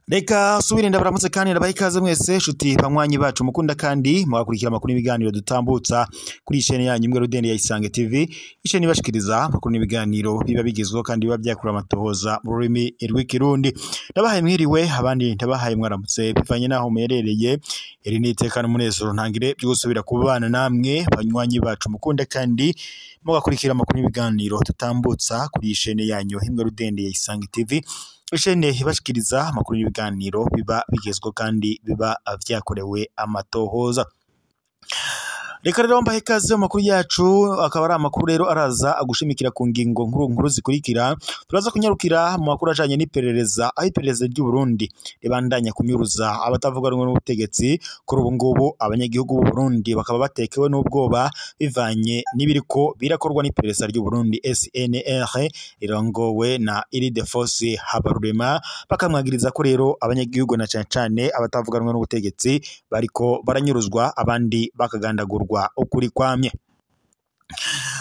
Reka subire ndabaramutse kandi ndabaha ikaze mwese shuti banywanyi bacu mukunda kandi mugakurikira amakuru n'ibiganiro dutambutsa kuri ishene yanyu imwe Rudende ya Isange TV. Ishene ibashikiriza amakuru n'ibiganiro biba bigezweho kandi biba byakura amatohoza mu rurimi rw'ikirundi. Ndabahaye mwiriwe abandi ndabahaye mwaramutse bivanye naho muherereye. Iri ni iteka n'umunezero ntangire byo gusubira kubana namwe banywanyi bacu mukunda kandi mugakurikira amakuru n'ibiganiro dutambutsa kuri ishene yanyu imwe Rudende ya Isange TV. Ishene ibashikiriza amakuru n'ibiganiro biba bigezweho kandi biba vyakorewe amatohoza. Reka rero mbahe ikaze mu makuru yacu, akaba ari amakuru rero araza agushimikira ku ngingo nkuru zikurikira. Turaza kunyarukira mu makuru ajanye n'iperereza, aho iperereza ry'u Burundi ribandanya kunyuruza abatavuga rumwe n'ubutegetsi. Kuri ubu ngubu abanyagihugu b'u Burundi bakaba batekewe n'ubwoba bivanye n'ibiriko birakorwa n'iperereza ry'u Burundi SNR irongowe na Ildefonse Habarurema, bakamwagiriza ko rero abanyagihugu na cane abatavuga rumwe n'ubutegetsi bariko baranyuruzwa abandi bakagandagurwa ukuri kwamye.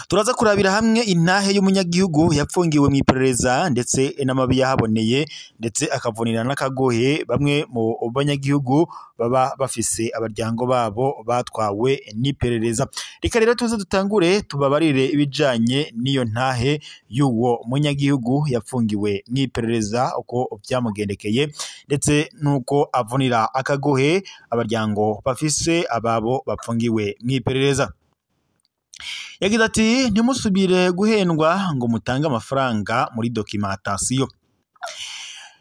Turaza kurabira hamwe intahe y'umunyagihugu yapfungiwe mu iperereza ndetse n'amabi yahaboneye ndetse akavunira n'akagohe bamwe mu banyagihugu baba bafise abaryango babo batwawe n'iperereza. Reka rero tuze dutangure tubabarire ibijanye n'iyo ntahe y'uwo munyagihugu yapfungiwe mu iperereza uko vyamugendekeye ndetse nuko avunira akagohe abaryango bafise ababo bapfungiwe mu iperereza. Yagize ati ntimusubire guhendwa ngo mutange amafaranga muri documentation.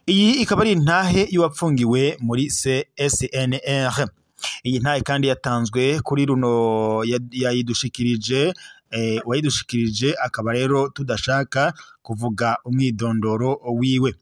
Iyi ikaba ari intahe y'uwapfungiwe muri CSNR. Iyi ntahe kandi yatanzwe kuri runo wayidushikirije akaba rero tudashaka kuvuga umwidondoro wiwe.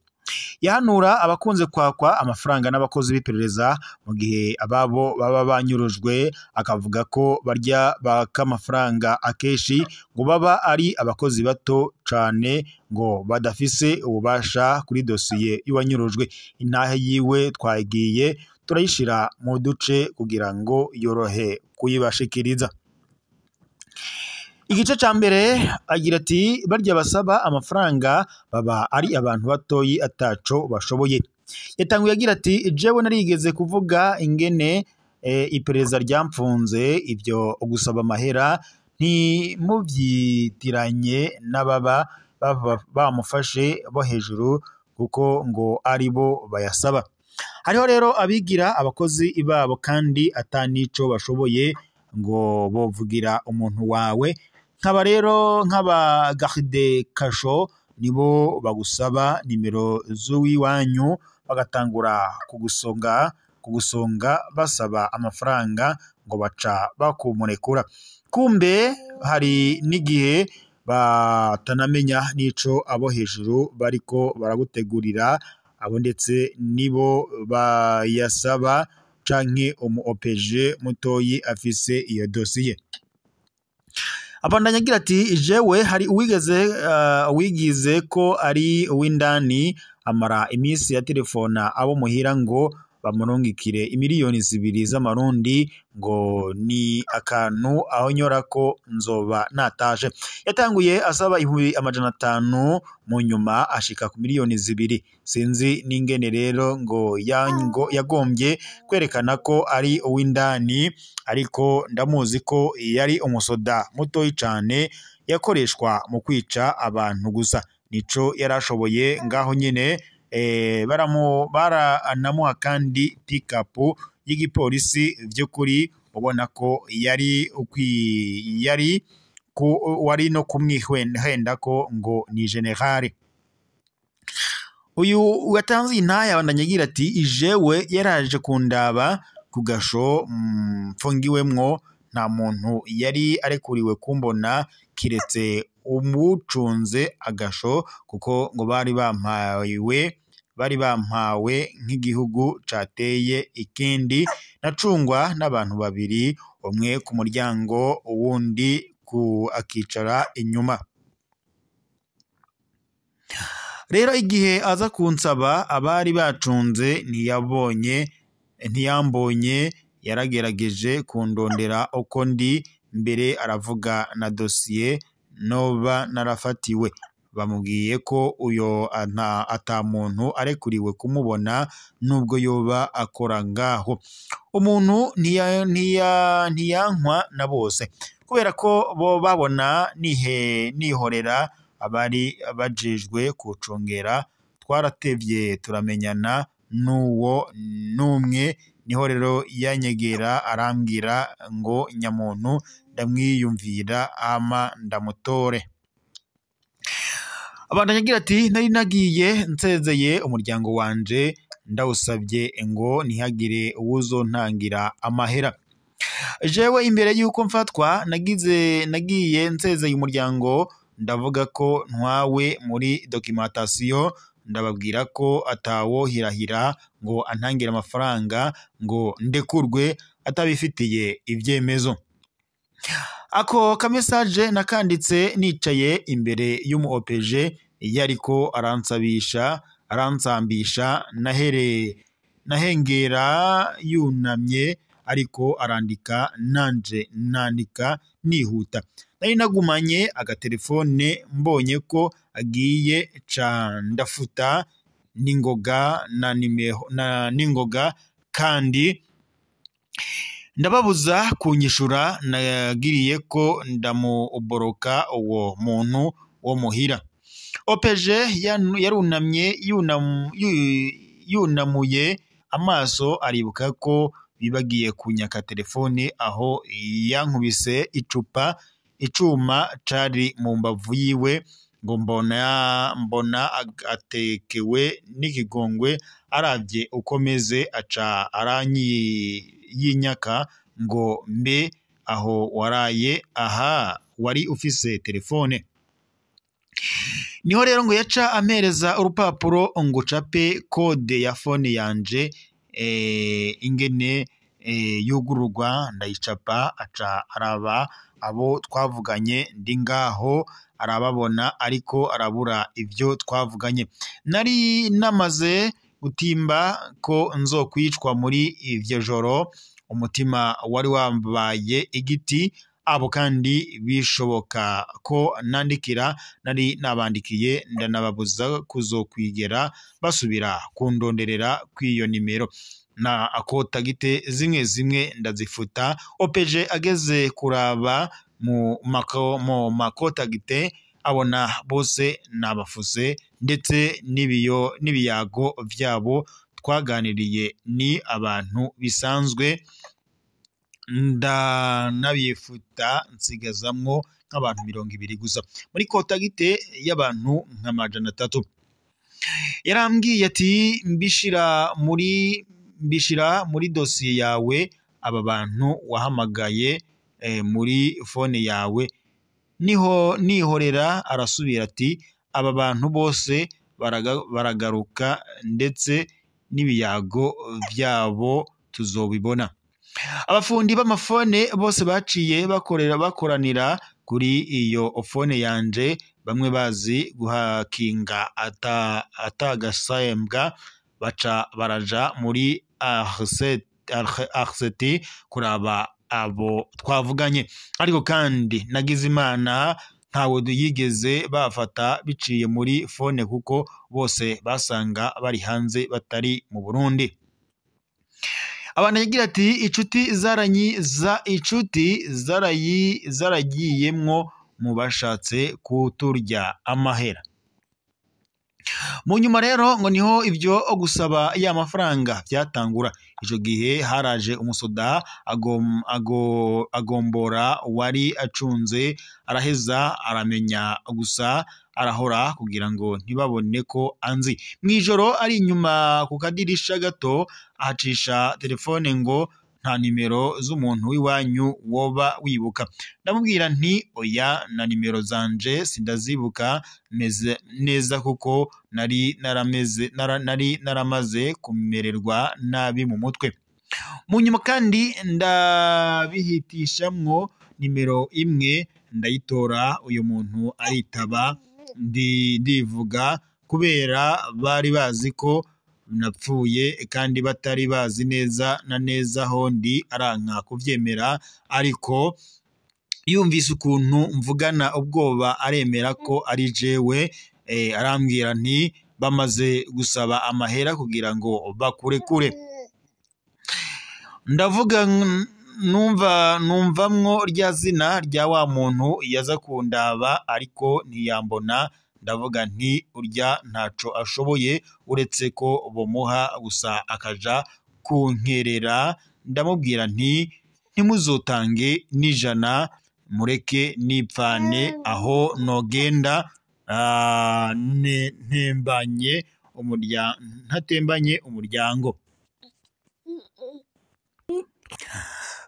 Yahanura abakunze kwakwa amafaranga n'abakozi b'iperereza mu gihe ababo baba banyurujwe, akavuga ko barya bakamafaranga akeshi ngo baba ari abakozi bato cane ngo badafise ububasha kuri dosiye y'uwanyurujwe. Intahe yiwe twagiye turayishira mu duce kugira ngo yorohe kuyibashikiriza. Igice ca mbere agira ati barya basaba amafaranga baba ari abantu batoyi ataco bashoboye. Yatanguye agira ati jewe narigeze kuvuga ingene iperereza ryampfunze, ibyo gusaba amahera ntimuvyitiranye n'ababa bamufashe bo hejuru kuko ngo ari bo bayasaba. Hariho rero abigira abakozi babo kandi atanico bashoboye ngo bovugira umuntu wawe. Nkaba rero nk'aba garde kasho nibo bagusaba nimero z'uwiwanyu bagatangura kugusonga basaba amafaranga ngo baca bakumurekura. Kumbe hari n'igihe batanamenya nico abo hejuru bariko baragutegurira, abo ndetse nibo bayasaba canke umu OPG mutoyi afise iyo dosiye. Abandanya agira ati jewe hari wigize ko ari uw'indani amara iminsi ya telefona abo muhira ngo bamurungikire imiliyoni 2 z'amarundi ngo ni akantu aho nyorako nzoba nataje. Yatanguye asaba 500,000 mu nyuma ashika ku miliyoni 2. Sinzi n'ingene rero ngo yagombye kwerekana ko ari uw'indani, ariko ndamuzi ko yari umusoda mutoyi cane yakoreshwa mu kwica abantu gusa. Nico yarashoboye ngaho nyene. Baranamuha kandi pick-up y'igipolisi vy'ukuri ubona ko wari no kumwihenda ko ngo ni generale. Uyu watanze intahe abandanya agira ati ijewe yaraje kundaba ku gasho mfungiwemwo, nta muntu yari arekuriwe kumbona kiretse umucunze agasho kuko ngo bari bampawe nk'igihugu cateye ikindi, nacungwa n'abantu babiri, umwe ku muryango uwundi akicara inyuma. Rero igihe aza kunsaba abari bacunze ntiyambonye, yaragerageje kundondera uko ndi mbere aravuga na dosiye noba narafatiwe. Bamubwiye ko uyo ata muntu arekuriwe kumubona nubwo yoba akora ngaho. Umuntu ntiyankwa na bose kubera ko bo babona nihorera abari bajejwe kucungera. Twaratevye turamenyana n'uwo n'umwe, niho rero yanyegera arambwira ngo nyamuntu ndamwiyumvira ama ndamutore. Abandanya agira ati nari nagiye nsezeye umuryango wanje ndawusabye ngo ntihagire uwuzontangira amahera. Jewe imbere yuko mfatwa nagiye nsezeye umuryango ndavuga ko ntwawe muri documentation, ndababwira ko atawohirahira ngo antangira amafaranga ngo ndekurwe atabifitiye ibyemezo. Ako ka message nakanditse nicaye imbere y'umu OPG yariko aransambisha nahengera yunamye ariko arandika nanje nandika nihuta. Nari nagumanye agatelefone mbonye ko agiye ca ndafuta ningoga ningoga kandi ndababuza kunyishura. Nagiriye ko ndamuboroka uwo muntu wo muhira. OPG yarunamye yunamuye amaso aribuka ko bibagiye kunyaka telefone aho yankubise icuma cari mu mbavu yiwe ngo mbona atekewe n'ikigongwe. Aravye ukomeze aca yinyaka ngo mbe aho waraye aha wari ufise telefone. Niho rero ngo yaca ampereza urupapuro ngo cape code ya phone yanje ingene yugururwa. Ndayicapa aca araba abo twavuganye ndi ngaho arababona ariko arabura ivyo twavuganye. Nari namaze gutimba ko nzokwicwa muri ivyo joro, umutima wari wambaye igiti. Abo kandi bishoboka ko nandikira nari nabandikiye ndanababuza kuzokwigera basubira kundonderera kw'iyo nimero na akotagite zimwe ndazifuta. OPG ageze kuraba mu makotagite abona bose nabafuse ndetse n'ibiyago vyabo twaganiriye ni abantu bisanzwe. Ndanabifuta nsigazamwo nk'abantu 20 gusa muri kotagite y'abantu nk'amajana 3. Yarambwiye ati mbishira muri dosiye yawe aba bantu wahamagaye muri phone yawe. Nihorera arasubira ati aba bantu bose baragaruka ndetse n'ibiyago vyabo tuzobibona. Abafundi b'amafone bose baciye bakoranira kuri iyo phone yanje, bamwe bazi guhakinga atagasembwa baca baraja muri RCT kuraba abo twavuganye. Ariko kandi nagize Imana ntawe yigeze bafata biciye muri phone kuko bose basanga bari hanze batari mu Burundi. Abana yagira ati icuti zaragiyemwo mu bashatse kuturya amahera. Mu nyuma rero ngo niho ivyo gusaba ya mafaranga byatangura. Ico gihe haraje umusoda agombora wari acunze araheza aramenya gusa arahora kugira ngo ntibabone ko anzi. Mwijoro ari inyuma ku kadirisha gato ahacisha telefone ngo nta nimero z'umuntu w'iwanyu woba wibuka. Ndamubwira nti oya, na nimero zanje sindazibuka neza kuko nari naramaze kumererwa nabi mu mutwe. Mu nyuma kandi ndabihitishamwo nimero imwe ndayitora, uyu muntu aritaba ndivuga kubera bari bazi ko napfuye kandi batari bazi neza na neza aho ndi, aranka kuvyemera ariko yumvise ukuntu mvugana ubwoba aremera ko ari jewe, arambwira nti bamaze gusaba amahera kugira ngo bakurekure. Ndavuga numvamwo rya zina rya wa muntu yaza kundaba ariko ntiyambona. Ndavuga nti urya ntaco ashoboye uretse ko bomuha gusa akaja kunkerera. Ndamubwira nti ntimuzotange n'ijana, mureke nipfane aho nogenda ntatembanye umuryango.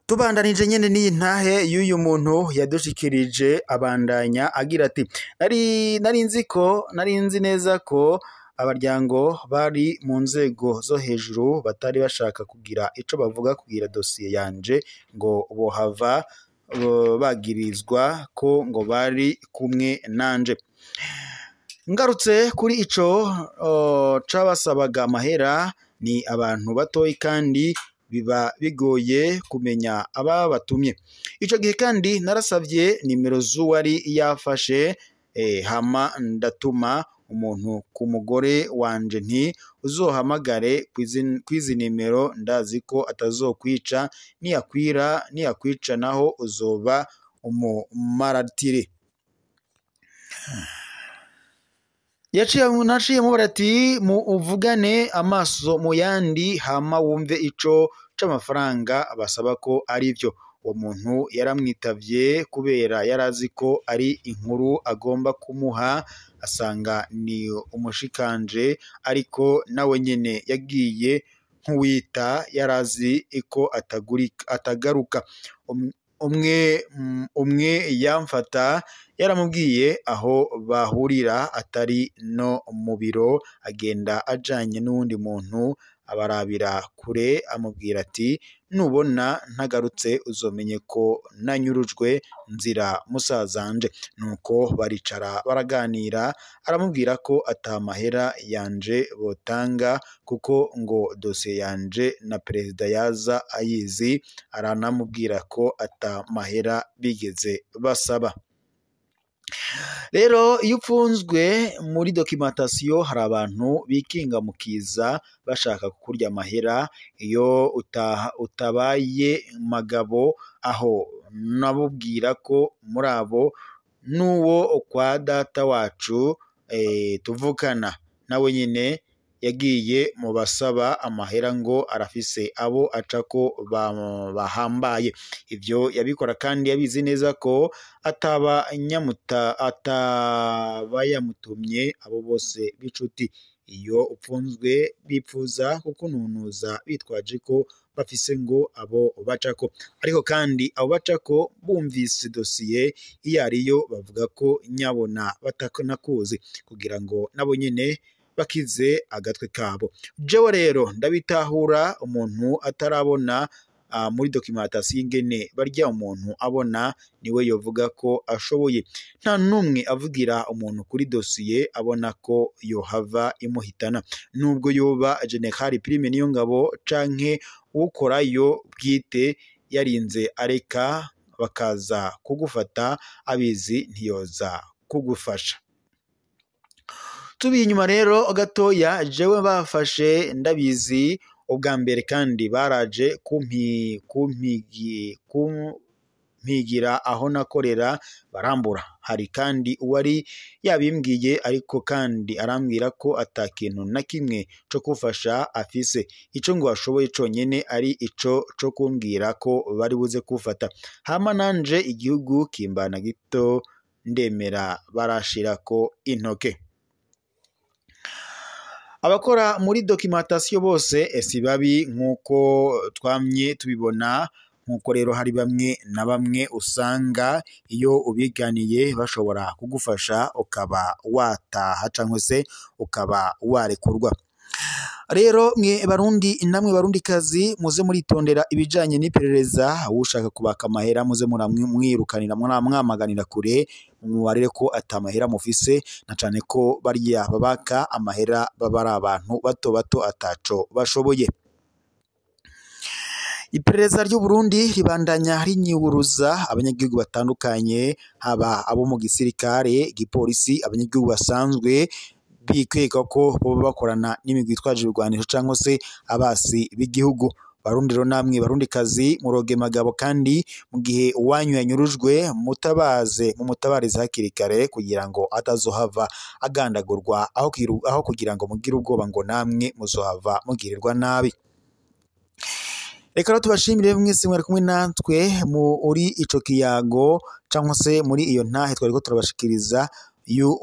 Tubandanije nyene n'iyi ntahe y'uyu muntu yadushikirije, abandanya agira ati nari nzi neza ko abaryango bari mu nzego zo hejuru batari bashaka kugira ico bavuga kugira dosiye yanje ngo bohava bagirizwa ko ngo bari kumwe nanje. Ngarutse kuri ico cabasabaga amahera, ni abantu batoyi kandi biba bigoye kumenya ababatumye. Ico gihe kandi narasavye nimero z'uwari yafashe, hama ndatuma umuntu ku mugore wanje nti uzohamagare kwizi nimero, ndazi ko atazokwica, niyakwica naho uzoba umumaratiri. Naciye mubara ati uvugane amaso mu yandi hama wumve ico c'amafaranga basaba ko ari vyo. Uwo muntu yaramwitavye kubera yarazi ko ari inkuru agomba kumuha, asanga ni umushikanje, ariko nawe nyene yagiye nk'uwita, yarazi ko atagaruka. Umwe yamfata yaramubwiye aho bahurira atari no mu biro, agenda ajanye n'uwundi muntu abarabira kure, amubwira ati nubona ntagarutse uzomenye ko nanyurujwe nzira musazanje. Nuko baricara baraganira, aramubwira ko atamahera yanje botanga kuko ngo dosiye yanje na perezida yaza ayizi, aranamubwira ko atamahera bigeze basaba. Rero iyo upfunzwe muri documentation hari abantu bikinga mukiza bashaka kukurya amahera. Iyo utabaye magabo aho, nabubwira ko muri abo n'uwo kwa data wacu tuvukana, nawe nyine yagiye mu basaba amahera ngo arafise abo acako bahambaye. Ivyo yabikora kandi yabizi neza ko ataba yamutumye abo bose b'inshuti. Iyo upfunzwe bipfuza kukununuza bitwaje ko bafise ngo abo bacako, ariko kandi abo bacako bumvise dosiye iyo ariyo bavuga ko nyabona batanakuzi kugira ngo nabo nyene bakize agatwe kabo. Jewe rero ndabitahura, umuntu atarabona muri documentation ingene barya umuntu abona niwe yovuga ko ashoboye. Nta numwe avugira umuntu kuri dosiye abona ko yohava imuhitana, nubwo yoba General Prime Niyongabo canke ukorayo bwite yarinze areka bakaza kugufata abizi ntiyoza kugufasha. Tubiye inyuma rero gatoya, jewe bafashe ndabizi ubwa mbere kandi baraje kumpigira aho nakorera barambura. Hari kandi uwari yabimbwiye ariko kandi arambwira ko atakintu na kimwe co kufasha afise, ico ngo ashoboye conyene ari ico co kumbwira ko bari buze kufata, hama nanje igihugu kimbana gito ndemera barashirako intoke. Abakora muri documentation bose si babi nkuko twamye tubibona, nkuko rero hari bamwe na bamwe usanga iyo ubiganiye bashobora kugufasha ukaba wataha cyangwa se ukaba warekurwa. Rero mwe barundi namwe barundi kazi muze muritondera ibijanye n'iperereza, ushaka kubaka amahera muze muramwirukanira mwamaganira kure, mubarire ko atamahera mufise, na cane ko bariya babaka amahera baba ari abantu bato bato ataco bashoboye. Iperereza ry'u Burundi ribandanya rinyuruza abanyagihugu batandukanye haba abo mu gisirikare, igipolisi, abanyagihugu basanzwe bikweka ko boba bakorana n'imigwi itwaje ibigwanisho canke se abasi b'igihugu. Barundi rero namwe barundikazi muroge magabo kandi mu gihe uwanyu yanyurujwe mutabarize hakiri kare kugira ngo atazohava agandagurwa aho kugira ngo mugire ubwoba ngo namwe muzohava mugirirwa nabi. Reka rero tubashimire mwese mwari kumwe natwe muri ico kiyago canke se muri iyo ntahe twariko turabashikiriza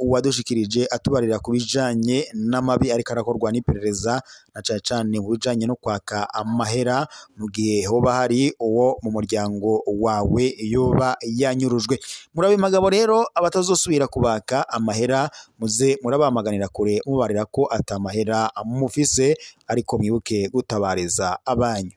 uwadushikirije atubarira ku bijanye n'amabi ariko arakorwa n'iperereza na cane cane mu bijanye no kwaka amahera mu gihe hoba hari uwo mu muryango wawe yoba yanyurujwe. Murabe magabo rero abatazosubira kubaka amahera muze murabamaganira kure mubarira ko atamahera mufise ariko mwibuke gutabariza abanyu.